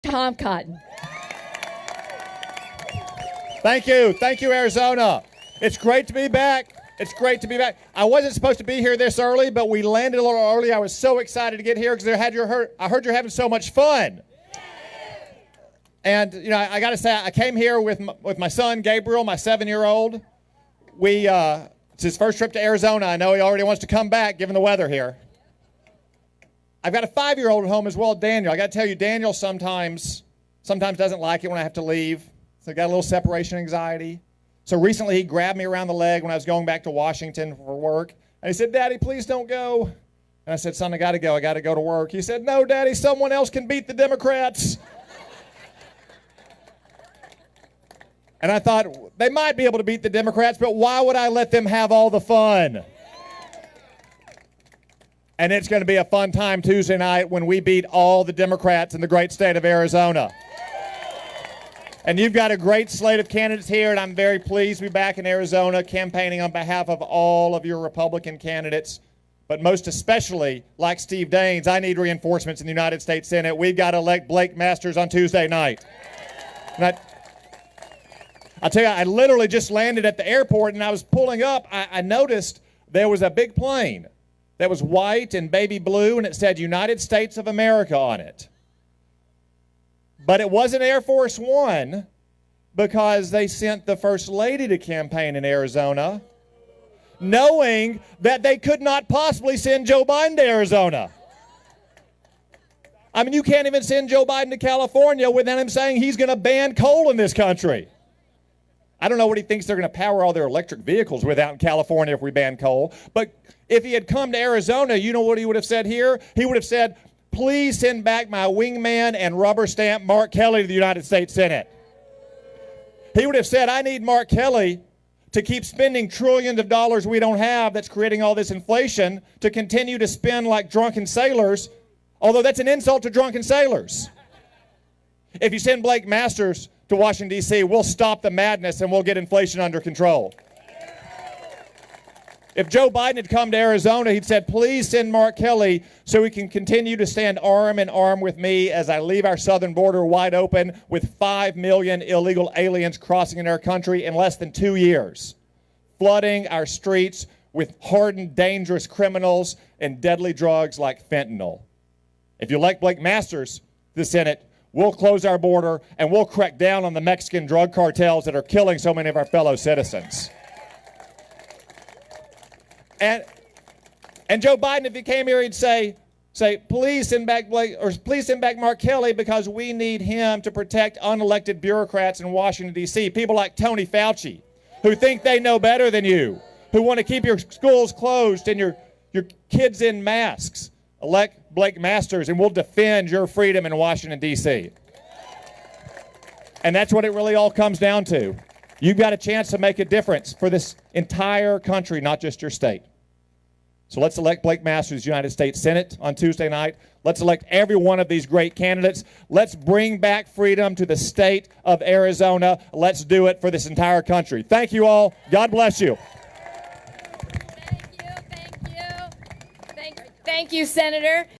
Tom Cotton. Thank you. Thank you, Arizona. It's great to be back. It's great to be back. I wasn't supposed to be here this early, but we landed a little early. I was so excited to get here because I heard you're having so much fun. And, you know, I got to say, I came here with my son, Gabriel, my 7-year-old. It's his first trip to Arizona. I know he already wants to come back, given the weather here. I've got a 5-year-old at home as well, Daniel. I got to tell you, Daniel sometimes doesn't like it when I have to leave. So I got a little separation anxiety. So recently he grabbed me around the leg when I was going back to Washington for work. And he said, "Daddy, please don't go." And I said, "Son, I got to go. I got to go to work." He said, "No, Daddy, someone else can beat the Democrats." And I thought, they might be able to beat the Democrats, but why would I let them have all the fun? And it's going to be a fun time Tuesday night when we beat all the Democrats in the great state of Arizona. And you've got a great slate of candidates here, and I'm very pleased to be back in Arizona campaigning on behalf of all of your Republican candidates. But most especially, like Steve Daines, I need reinforcements in the United States Senate. We've got to elect Blake Masters on Tuesday night. And I'll tell you, I literally just landed at the airport, and I was pulling up. I noticed there was a big plane that was white and baby blue, and it said United States of America on it. But it wasn't Air Force One because they sent the First Lady to campaign in Arizona, knowing that they could not possibly send Joe Biden to Arizona. I mean, you can't even send Joe Biden to California without him saying he's going to ban coal in this country. I don't know what he thinks they're going to power all their electric vehicles with out in California if we ban coal. But if he had come to Arizona, you know what he would have said here? He would have said, "Please send back my wingman and rubber stamp Mark Kelly to the United States Senate." He would have said, "I need Mark Kelly to keep spending trillions of dollars we don't have that's creating all this inflation to continue to spend like drunken sailors," although that's an insult to drunken sailors. If you send Blake Masters to Washington, D.C., we'll stop the madness and we'll get inflation under control. If Joe Biden had come to Arizona, he'd said, "Please send Mark Kelly so we can continue to stand arm in arm with me as I leave our southern border wide open with 5 million illegal aliens crossing in our country in less than 2 years, flooding our streets with hardened, dangerous criminals and deadly drugs like fentanyl." If you elect Blake Masters to the Senate, we'll close our border and we'll crack down on the Mexican drug cartels that are killing so many of our fellow citizens. And Joe Biden, if he came here, he'd say, "Please send back Blake, or please send back Mark Kelly because we need him to protect unelected bureaucrats in Washington, D.C. People like Tony Fauci, who think they know better than you, who want to keep your schools closed and your kids in masks. Elect Blake Masters and we'll defend your freedom in Washington, D.C. And that's what it really all comes down to. You've got a chance to make a difference for this entire country, not just your state. So let's elect Blake Masters to the United States Senate on Tuesday night. Let's elect every one of these great candidates. Let's bring back freedom to the state of Arizona. Let's do it for this entire country. Thank you all. God bless you. Thank you, Senator.